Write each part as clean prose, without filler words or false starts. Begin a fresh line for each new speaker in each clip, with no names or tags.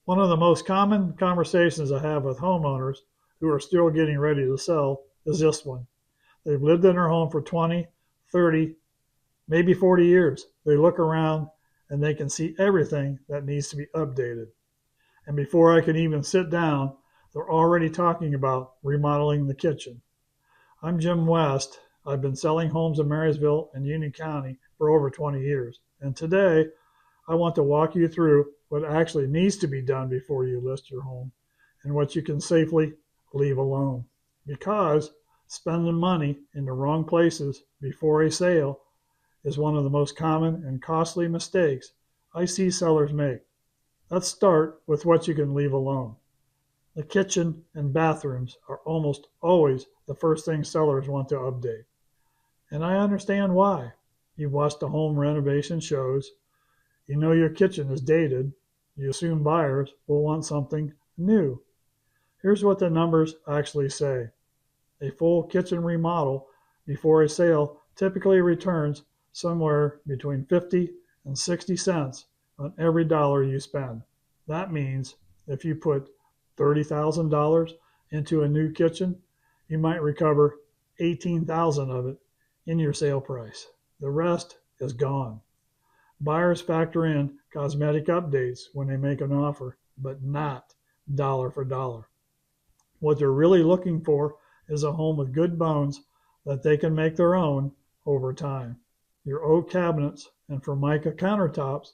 One of the most common conversations I have with homeowners who are still getting ready to sell is this one. They've lived in their home for 20, 30, maybe 40 years. They look around and they can see everything that needs to be updated. And before I can even sit down, they're already talking about remodeling the kitchen. I'm Jim West. I've been selling homes in Marysville and Union County for over 20 years. And today, I want to walk you through what actually needs to be done before you list your home and what you can safely leave alone. Because spending money in the wrong places before a sale is one of the most common and costly mistakes I see sellers make. Let's start with what you can leave alone. The kitchen and bathrooms are almost always the first thing sellers want to update. And I understand why. You've watched the home renovation shows. You know your kitchen is dated. You assume buyers will want something new. Here's what the numbers actually say. A full kitchen remodel before a sale typically returns somewhere between 50 and 60 cents on every dollar you spend. That means if you put $30,000 into a new kitchen, you might recover $18,000 of it in your sale price. The rest is gone. Buyers factor in cosmetic updates when they make an offer, but not dollar for dollar. What they're really looking for is a home with good bones that they can make their own over time. Your oak cabinets and Formica countertops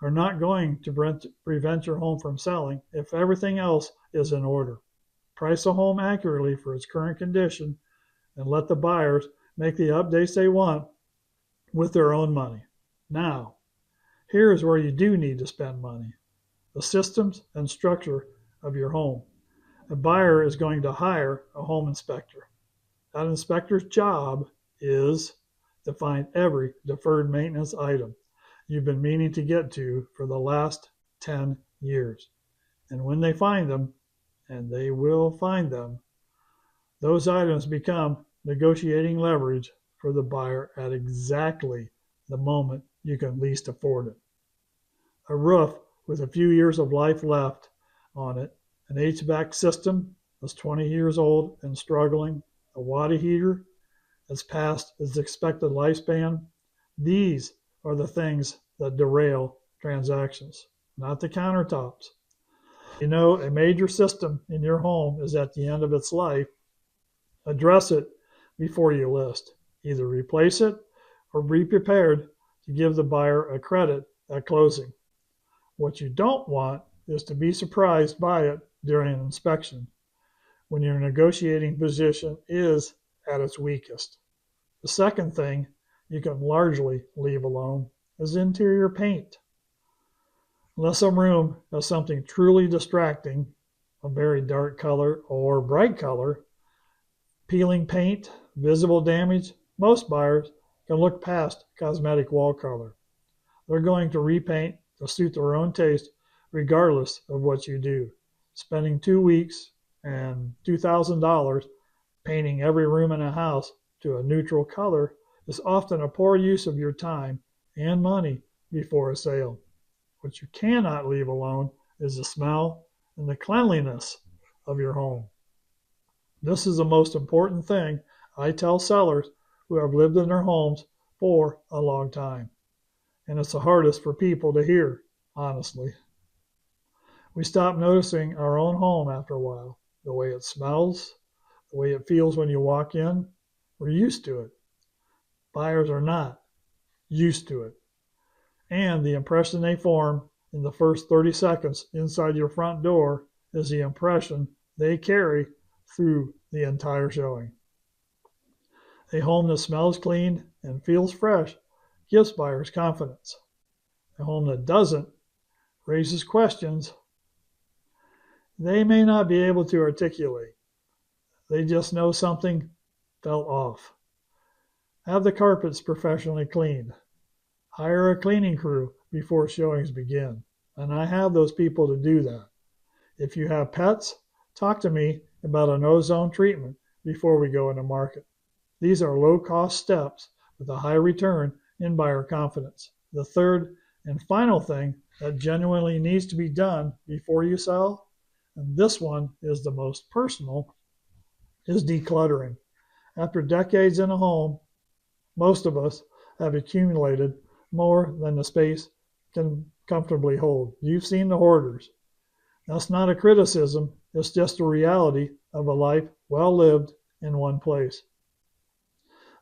are not going to prevent your home from selling if everything else is in order. Price a home accurately for its current condition and let the buyers make the updates they want with their own money. Now, here is where you do need to spend money. The systems and structure of your home. A buyer is going to hire a home inspector. That inspector's job is to find every deferred maintenance item you've been meaning to get to for the last 10 years. And when they find them, and they will find them, those items become negotiating leverage for the buyer at exactly the moment you can least afford it. A roof with a few years of life left on it, an HVAC system that's 20 years old and struggling, a water heater that's past its expected lifespan. These are the things that derail transactions, not the countertops. You know, a major system in your home is at the end of its life. Address it before you list. Either replace it or be prepared to give the buyer a credit at closing. What you don't want is to be surprised by it during an inspection when your negotiating position is at its weakest. The second thing you can largely leave alone is interior paint. Unless a room has something truly distracting, a very dark color or bright color, peeling paint, visible damage, most buyers can look past cosmetic wall color. They're going to repaint to suit their own taste regardless of what you do. Spending 2 weeks and $2,000 painting every room in a house to a neutral color is often a poor use of your time and money before a sale. What you cannot leave alone is the smell and the cleanliness of your home. This is the most important thing I tell sellers who have lived in their homes for a long time. And it's the hardest for people to hear, honestly. We stop noticing our own home after a while. The way it smells, the way it feels when you walk in, we're used to it. Buyers are not used to it. And the impression they form in the first 30 seconds inside your front door is the impression they carry through the entire showing. A home that smells clean and feels fresh gives buyers confidence. A home that doesn't raises questions they may not be able to articulate. They just know something felt off. Have the carpets professionally cleaned. Hire a cleaning crew before showings begin. And I have those people to do that. If you have pets, talk to me about an ozone treatment before we go into market. These are low-cost steps with a high return in buyer confidence. The third and final thing that genuinely needs to be done before you sell, and this one is the most personal, is decluttering. After decades in a home, most of us have accumulated more than the space can comfortably hold. You've seen the hoarders. That's not a criticism, it's just a reality of a life well lived in one place.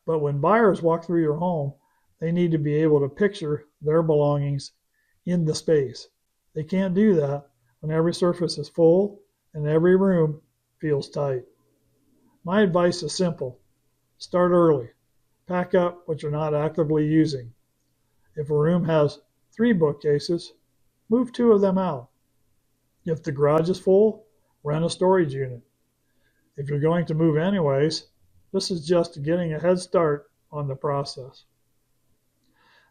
But when buyers walk through your home, they need to be able to picture their belongings in the space. They can't do that when every surface is full and every room feels tight. My advice is simple. Start early. Pack up what you're not actively using. If a room has 3 bookcases, move 2 of them out. If the garage is full, rent a storage unit. If you're going to move anyways, this is just getting a head start on the process.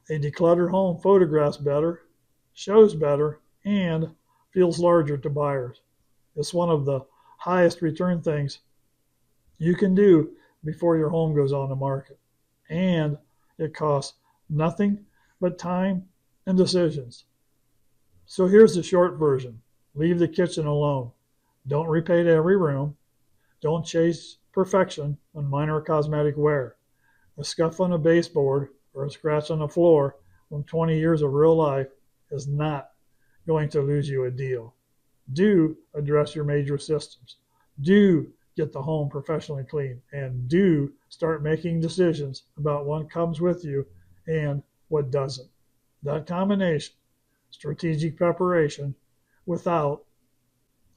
A decluttered home photographs better, shows better, and feels larger to buyers. It's one of the highest return things you can do before your home goes on the market. And it costs nothing but time and decisions. So here's the short version. Leave the kitchen alone. Don't repaint every room. Don't chase perfection on minor cosmetic wear. A scuff on a baseboard or a scratch on the floor from 20 years of real life is not going to lose you a deal. Do address your major systems. Do get the home professionally cleaned, and do start making decisions about what comes with you and what doesn't. That combination, strategic preparation without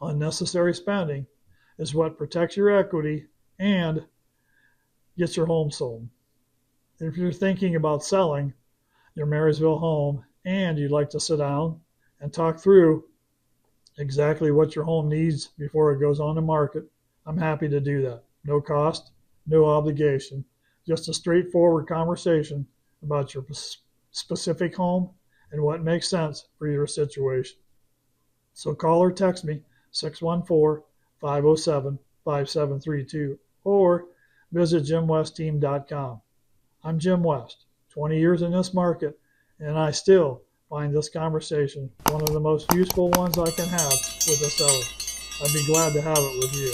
unnecessary spending, is what protects your equity and gets your home sold. If you're thinking about selling your Marysville home and you'd like to sit down and talk through exactly what your home needs before it goes on the market, I'm happy to do that. No cost, no obligation, just a straightforward conversation about your specific home and what makes sense for your situation. So call or text me 614-507-5732 or visit jimwestteam.com. I'm Jim West, 20 years in this market, and I still find this conversation one of the most useful ones I can have with a seller. I'd be glad to have it with you.